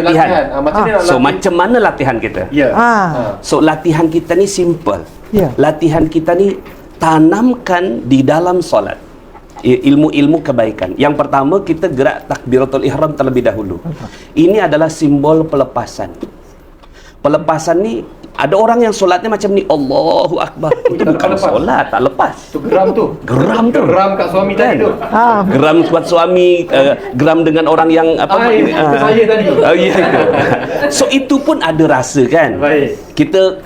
latihan. So macam mana latihan kita? So latihan kita ni simple. Latihan kita ni tanamkan di dalam solat ilmu-ilmu kebaikan. Yang pertama, kita gerak takbiratul ihram terlebih dahulu. Ini adalah simbol pelepasan. Pelepasan ni, ada orang yang solatnya macam ni, Allahu Akbar. Itu bukan solat, tak lepas. Itu geram tu. Geram kat suami tadi tu. Geram buat suami, geram dengan orang yang apa saya tadi. Ya. So itu pun ada rasa kan. Baik. Kita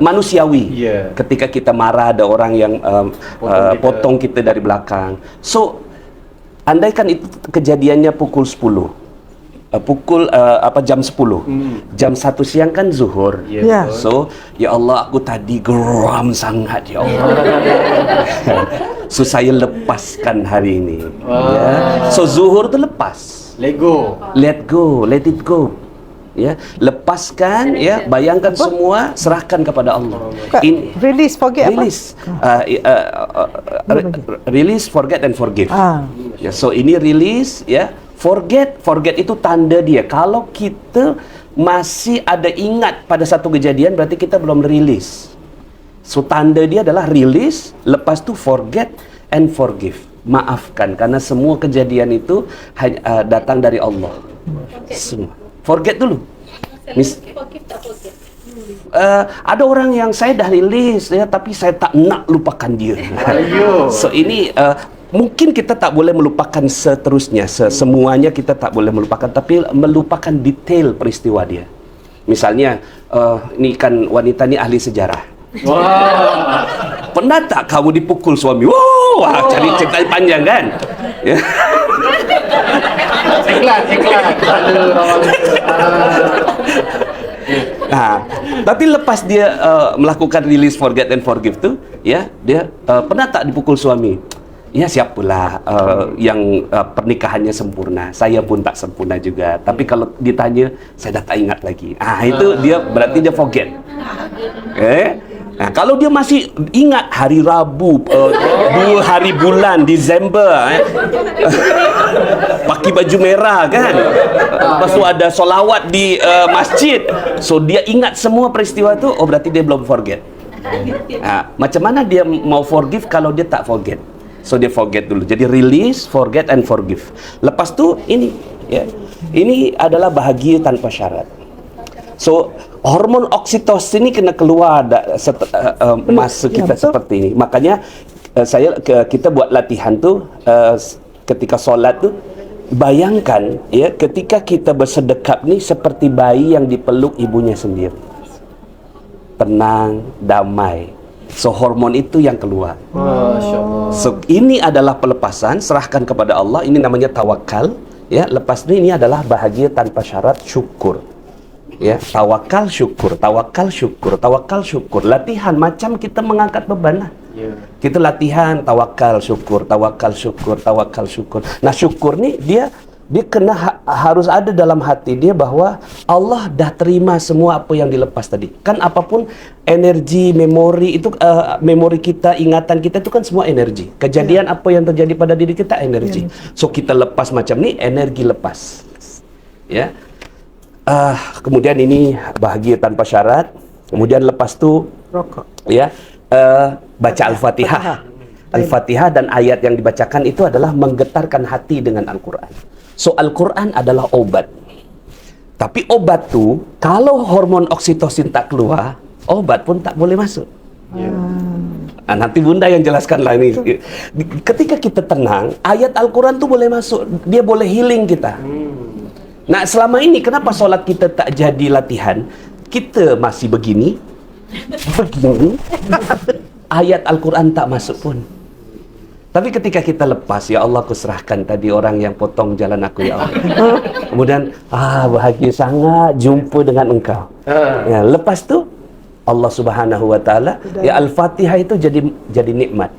manusiawi. Ketika kita marah, ada orang yang potong kita dari belakang. So andaikan itu kejadiannya pukul 10, jam 10, jam 1 siang kan zuhur. So ya Allah, aku tadi geram sangat ya Allah. So saya lepaskan hari ini. So zuhur tu lepas, let go, let it go. Lepaskan, bayangkan semua, serahkan kepada Allah. Release, forget Release, forget and forgive. So ini release, forget itu tanda dia. Kalau kita masih ada ingat pada satu kejadian, berarti kita belum release. So tanda dia adalah release, lepas tu forget and forgive. Maafkan, karena semua kejadian itu datang dari Allah. Semua. Forget dulu. Ada orang yang saya dah release tapi saya tak nak lupakan dia. So ini mungkin kita tak boleh melupakan seterusnya, semuanya kita tak boleh melupakan, tapi melupakan detail peristiwa dia. Misalnya ni kan wanita ni ahli sejarah. Pernah tak kamu dipukul suami? Cari cerita panjang kan? Iklan. Tapi lepas dia melakukan release, forget and forgive tu, dia pernah tak dipukul suami? Ya, siapalah yang pernikahannya sempurna. Saya pun tak sempurna juga. Tapi kalau ditanya, saya dah tak ingat lagi. Itu dia berarti dia forget. Kalau dia masih ingat hari Rabu, 2 hari bulan Disember, pakai baju merah kan, lepas tu ada solawat di masjid, so dia ingat semua peristiwa tu, berarti dia belum forget. Macam mana dia mau forgive kalau dia tak forget? So dia forget dulu. Jadi release, forget and forgive. Lepas tu ini adalah bahagia tanpa syarat. So hormon oksitosin ini kena keluar masa kita seperti ini. Makanya kita buat latihan tu ketika solat tu, bayangkan ketika kita bersedekap ni seperti bayi yang dipeluk ibunya sendiri. Tenang, damai. So hormon itu yang keluar. So ini adalah pelepasan, serahkan kepada Allah. Ini namanya tawakal. Lepas ini adalah bahagia tanpa syarat, syukur. Tawakal syukur, tawakal syukur, tawakal syukur. Latihan macam kita mengangkat beban lah. Kita latihan tawakal syukur, tawakal syukur, tawakal syukur. Nah, syukur ni dia kena harus ada dalam hati dia bahwa Allah dah terima semua apa yang dilepas tadi. Kan apapun energi, memori itu, memori kita, ingatan kita itu kan semua energi. Kejadian apa yang terjadi pada diri kita energi. So kita lepas macam ni, energi lepas. Kemudian ini bahagia tanpa syarat. Kemudian lepas tu baca Al-Fatihah. Al-Fatihah dan ayat yang dibacakan itu adalah menggetarkan hati dengan Al-Quran. So Al-Quran adalah obat. Tapi obat tu, kalau hormon oksitosin tak keluar, obat pun tak boleh masuk. Nanti Bunda yang jelaskan lah ini. Ketika kita tenang, ayat Al-Quran tu boleh masuk. Dia boleh healing kita. Nah, selama ini kenapa solat kita tak jadi latihan? Kita masih begini, ayat Al-Quran tak masuk pun. Tapi ketika kita lepas, ya Allah, aku serahkan tadi orang yang potong jalan aku, ya Allah. Kemudian, bahagia sangat jumpa dengan engkau. Lepas tu, Allah Subhanahu Wa Taala, Al-Fatihah itu jadi nikmat.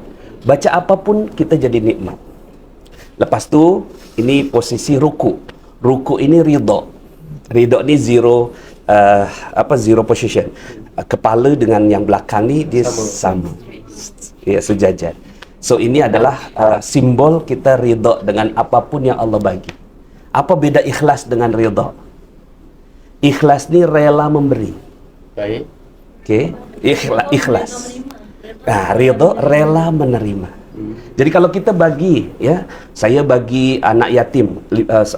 Baca apapun kita jadi nikmat. Lepas tu, ini posisi ruku. Ruku ini ridha. Ridha ni zero position. Kepala dengan yang belakang ni dia sama. Sejajar. So ini adalah simbol kita ridha dengan apapun yang Allah bagi. Apa beda ikhlas dengan ridha? Ikhlas ni rela memberi. Baik. Okey, ikhlas. Nah, ridha rela menerima. Jadi kalau kita bagi, ya, saya bagi anak yatim 100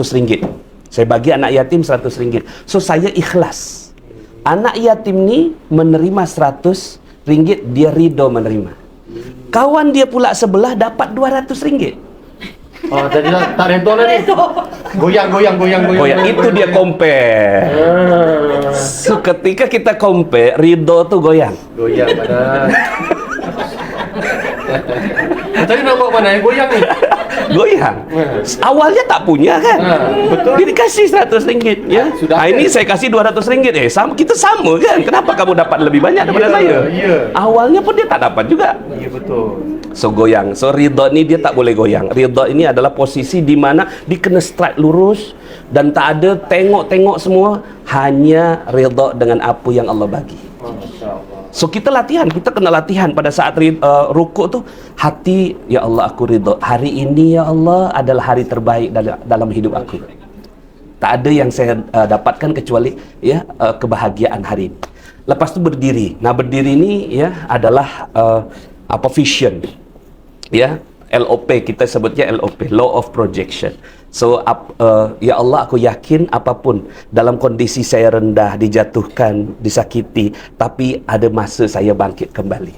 ringgit. Saya bagi anak yatim 100 ringgit. So saya ikhlas. Anak yatim ni menerima 100 ringgit, dia ridha menerima. Kawan dia pula sebelah dapat 200 ringgit. Oh, tadi tak redha lah ni. Goyang. Oh ya, itu dia compare. So ketika kita compare, ridha tu goyang. Goyang mana? Tadi nak buat mana? Goyang ni. Goyang. Awalnya tak punya kan? Betul. Dia dikasih 100 ringgit ya. Sudah Ini saya kasih 200 ringgit. Kita sama kan? Kenapa kamu dapat lebih banyak daripada saya? Awalnya pun dia tak dapat juga. Ya, betul. So goyang. So ridha ni dia tak boleh goyang. Ridha ini adalah posisi di mana dia kena straight lurus dan tak ada tengok-tengok semua, hanya ridha dengan apa yang Allah bagi. Masya-Allah. So kita latihan, kita kena latihan pada saat rukuk tu, hati, ya Allah aku ridha. Hari ini ya Allah adalah hari terbaik dalam hidup aku. Tak ada yang saya dapatkan kecuali ya kebahagiaan hari ini. Lepas tu berdiri. Nah, berdiri ni ya adalah vision. Ya, LOP, kita sebutnya LOP, Law of Projection. So ya Allah, aku yakin apapun dalam kondisi saya rendah, dijatuhkan, disakiti, tapi ada masa saya bangkit kembali.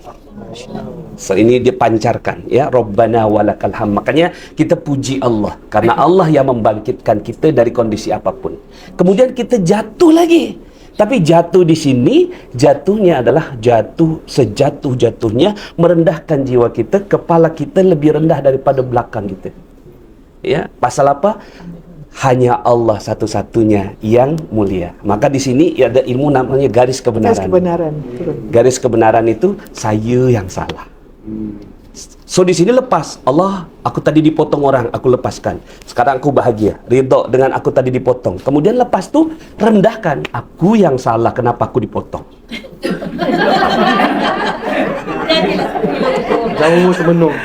So ini dia pancarkan ya, Rabbana walakal hamd. Makanya kita puji Allah karena Allah yang membangkitkan kita dari kondisi apapun. Kemudian kita jatuh lagi. Tapi jatuh di sini, jatuhnya adalah jatuh sejatuh-jatuhnya, merendahkan jiwa kita, kepala kita lebih rendah daripada belakang kita. Ya, pasal apa? Hanya Allah satu-satunya yang mulia. Maka di sini ada ilmu namanya garis kebenaran. Garis kebenaran. Garis kebenaran itu saya yang salah. So di sini lepas, Allah, aku tadi dipotong orang, aku lepaskan. Sekarang aku bahagia, ridha dengan aku tadi dipotong. Kemudian lepas tu rendahkan, aku yang salah, kenapa aku dipotong. Jauh semenung.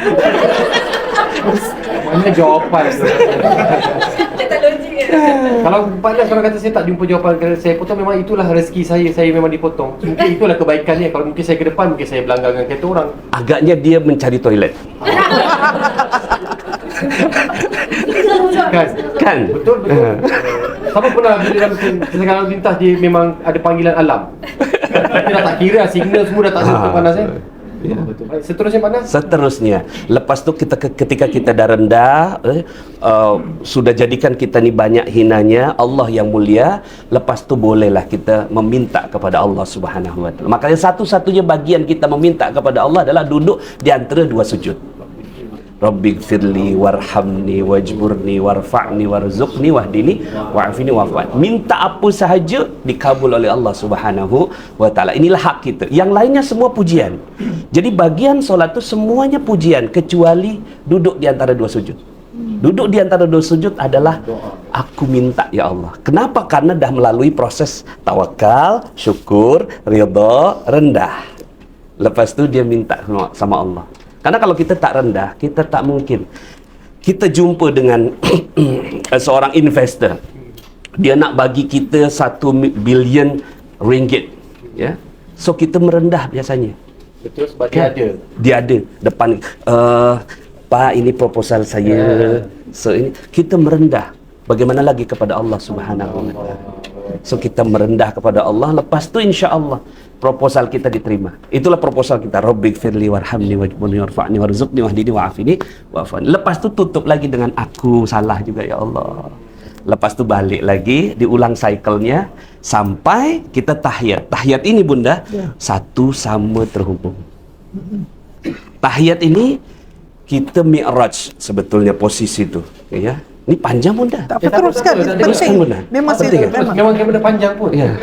Mana jawapan tu? Kalau panas, kalau kata saya tak jumpa jawapan saya potong, memang itulah rezeki saya memang dipotong. Mungkin itulah kebaikannya. Kalau mungkin saya ke depan, mungkin saya berlanggar dengan kereta orang. Agaknya dia mencari toilet. Kan? Betul. Siapa pernah dalam kesegaran lalu lintas, dia memang ada panggilan alam. Dia dah tak kira, signal semua dah tak ada panas Ya. Betul. Seterusnya panas? Seterusnya, lepas tu ketika kita dah rendah, sudah jadikan kita ni banyak hinanya, Allah yang mulia, lepas tu bolehlah kita meminta kepada Allah Subhanahu Wa Taala. Makanya satu-satunya bagian kita meminta kepada Allah adalah duduk di antara dua sujud. Rabbighfirli warhamni wajburni warfa'ni warzuqni wahdini wa'afini wa'afwan. Minta apa sahaja dikabul oleh Allah Subhanahu Wa Taala. Inilah hak kita. Yang lainnya semua pujian. Jadi bagian solat tu semuanya pujian kecuali duduk di antara dua sujud. Duduk di antara dua sujud adalah aku minta ya Allah. Kenapa? Karena dah melalui proses tawakal, syukur, ridha, rendah. Lepas tu dia minta sama Allah. Karena kalau kita tak rendah, kita tak mungkin. Kita jumpa dengan seorang investor. Dia nak bagi kita 1 billion ringgit. Ya. So kita merendah biasanya. Betul, sebab Kan? Dia ada depan, Pak, ini proposal saya. So ini kita merendah. Bagaimana lagi kepada Allah Subhanahu Wa Taala. So kita merendah kepada Allah, lepas tu insya-Allah proposal kita diterima. Itulah proposal kita. Rabbighfirli warhamni wajburni warfa'ni warzuqni wahdini wa'afini wa'afwan. Lepas tu tutup lagi dengan aku salah juga ya Allah. Lepas tu balik lagi, diulang cycle-nya sampai kita tahiyat. Tahiyat ini Bunda, satu sama terhubung. Tahiyat ini kita mi'raj sebetulnya posisi tu, ya. Ini panjang Bunda. Tak apa, teruskan. tak apa, Penting. Bunda. Dia masih Penting, ya? Memang benda panjang pun. Ya.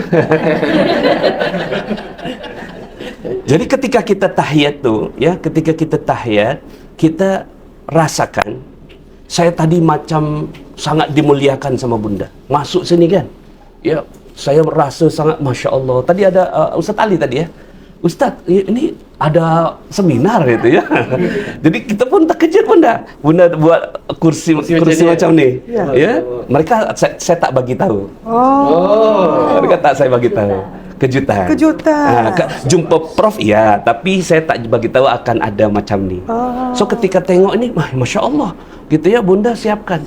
Jadi ketika kita tahiyat tu, ya, ketika kita tahiyat, kita rasakan saya tadi macam sangat dimuliakan sama Bunda. Masuk sini kan? Ya, saya merasa sangat Masya Allah. Tadi ada Ustaz Ali tadi ya. Ustaz, ini ada seminar gitu ya. Jadi kita pun terkejut Bunda buat kursi macam ni. Ya. Mereka saya tak bagi tahu. Mereka tak saya bagi tahu. Kejutan. Jumpa Prof ya, tapi saya tak bagi tahu akan ada macam ni. So ketika tengok ni, Masya Allah, gitu ya Bunda siapkan.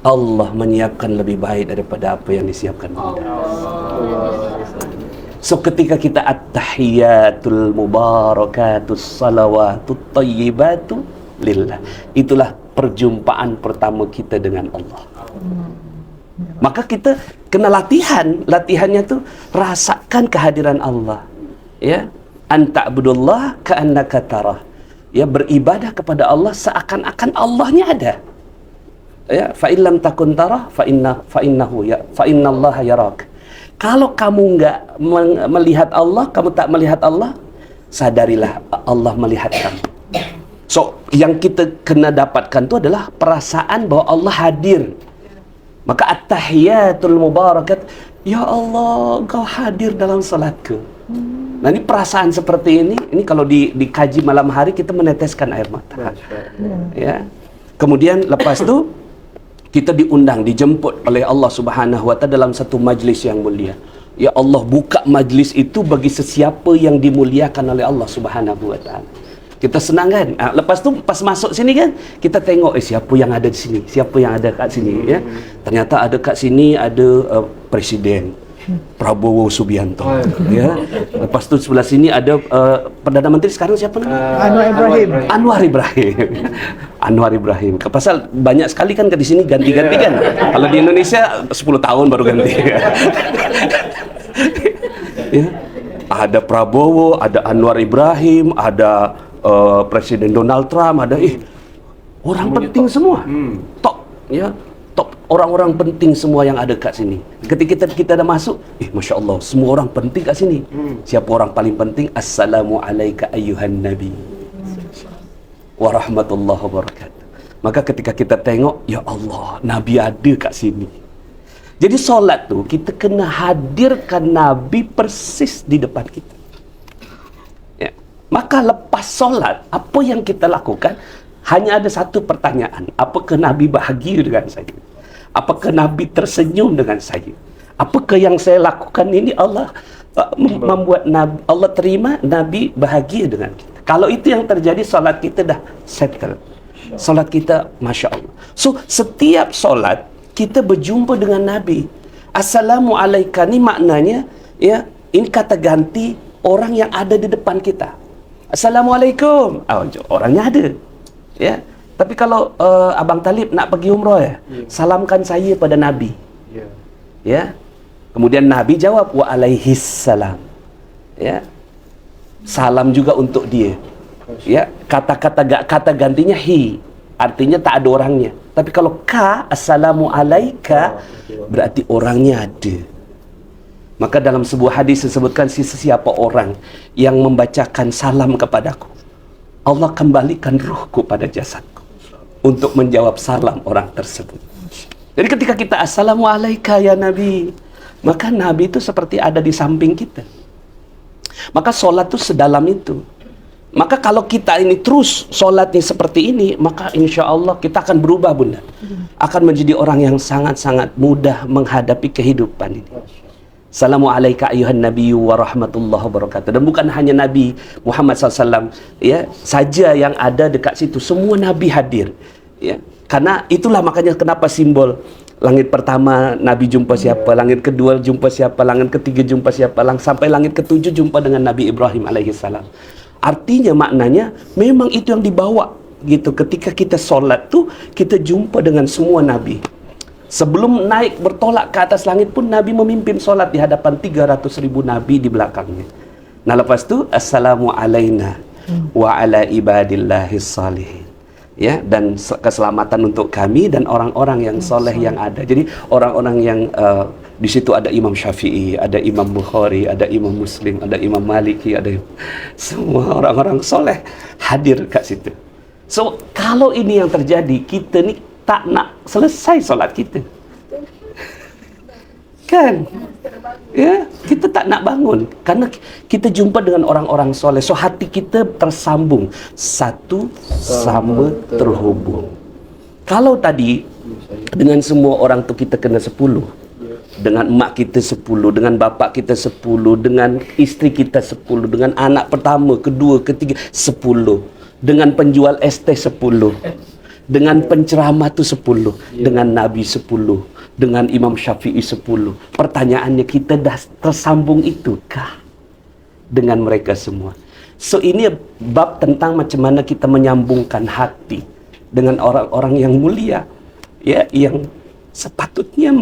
Allah menyiapkan lebih baik daripada apa yang disiapkan Bunda. So ketika kita at-tahiyatul mubarakatus salawatut tayyibatu lillah, itulah perjumpaan pertama kita dengan Allah. Maka kita kena latihannya tu rasakan kehadiran Allah. Ya, anta'budullah ka'annaka tarah. Ya, beribadah kepada Allah seakan-akan Allahnya ada. Ya, fa illam takun tarah fa innallaha yarak. Kalau kamu enggak melihat Allah, kamu tak melihat Allah, sadarilah Allah melihat kamu. So, yang kita kena dapatkan tu adalah perasaan bahwa Allah hadir. Maka at-tahiyatul mubarakat, ya Allah, Engkau hadir dalam salatku. Nah, ini perasaan seperti ini kalau dikaji malam hari kita meneteskan air mata. Ya. Kemudian lepas tu kita diundang, dijemput oleh Allah Subhanahu wa taala dalam satu majlis yang mulia. Ya Allah buka majlis itu bagi sesiapa yang dimuliakan oleh Allah Subhanahu wa taala. Kita senang kan? Lepas tu pas masuk sini kan, kita tengok siapa yang ada di sini, siapa yang ada kat sini ya. Ternyata ada kat sini ada Presiden Prabowo Subianto ya. Lepas tu sebelah sini ada Perdana Menteri sekarang siapa namanya? Anwar Ibrahim. Pasal banyak sekali kan di sini ganti-ganti kan. Kalau di Indonesia 10 tahun baru ganti. Ya. Ada Prabowo, ada Anwar Ibrahim, ada Presiden Donald Trump, ada orang penting semua. Top ya. Top orang-orang penting semua yang ada kat sini. Ketika kita dah masuk, Masya Allah, semua orang penting kat sini. Siapa orang paling penting? Assalamualaikum ayyuhan Nabi wa rahmatullahi wabarakatuh. Maka ketika kita tengok, ya Allah, Nabi ada kat sini. Jadi solat tu, kita kena hadirkan Nabi persis di depan kita. Ya. Maka lepas solat, apa yang kita lakukan? Hanya ada satu pertanyaan. Apakah Nabi bahagia dengan saya? Apakah Nabi tersenyum dengan saya? Apakah yang saya lakukan ini Allah membuat Nabi, Allah terima, Nabi bahagia dengan kita? Kalau itu yang terjadi, solat kita dah settle. Solat kita, Masya Allah. So, setiap solat, kita berjumpa dengan Nabi. Assalamualaikum ni maknanya, ya, ini kata ganti orang yang ada di depan kita. Assalamualaikum. Orangnya ada. Ya, tapi kalau Abang Talib nak pergi umrah salamkan saya pada Nabi. Ya. Kemudian Nabi jawab wa alaihis salam. Ya. Salam juga untuk dia. Ya, kata gantinya hi, artinya tak ada orangnya. Tapi kalau assalamu alaika, berarti orangnya ada. Maka dalam sebuah hadis disebutkan sesiapa orang yang membacakan salam kepadaku, Allah kembalikan ruhku pada jasadku untuk menjawab salam orang tersebut. Jadi ketika kita assalamualaikum ya Nabi, maka Nabi itu seperti ada di samping kita. Maka solat itu sedalam itu. Maka kalau kita ini terus solatnya seperti ini, maka insya Allah kita akan berubah Bunda. Akan menjadi orang yang sangat-sangat mudah menghadapi kehidupan ini. Assalamualaikum ayuhan Nabi wa rahmatullahi wabarakatuh. Dan bukan hanya Nabi Muhammad SAW ya, saja yang ada dekat situ. Semua Nabi hadir ya. Karena itulah makanya kenapa simbol langit pertama Nabi jumpa siapa, langit kedua jumpa siapa, langit ketiga jumpa siapa, sampai langit ketujuh jumpa dengan Nabi Ibrahim alaihissalam. Artinya maknanya memang itu yang dibawa gitu. Ketika kita solat tuh kita jumpa dengan semua Nabi. Sebelum naik bertolak ke atas langit pun Nabi memimpin solat di hadapan 300.000 Nabi di belakangnya. Nah lepas tu assalamu alaina wa ala ibadillahis salihin. Ya, dan keselamatan untuk kami dan orang-orang yang soleh yang ada. Jadi orang-orang yang di situ ada Imam Syafi'i, ada Imam Bukhari, ada Imam Muslim, ada Imam Maliki, ada semua orang-orang soleh hadir kat situ. So kalau ini yang terjadi, kita ni tak nak selesai solat kita. Kan? Ya, kita tak nak bangun karena kita jumpa dengan orang-orang soleh. So hati kita tersambung, satu sama terhubung. Kalau tadi dengan semua orang tu kita kena 10, dengan mak kita 10, dengan bapak kita 10, dengan isteri kita 10, dengan anak pertama, kedua, ketiga 10, dengan penjual es teh 10, dengan penceramah tu 10, dengan Nabi 10, dengan Imam Syafi'i 10. Pertanyaannya, kita dah tersambung itukah dengan mereka semua? So ini bab tentang macam mana kita menyambungkan hati dengan orang-orang yang mulia, ya, yang sepatutnya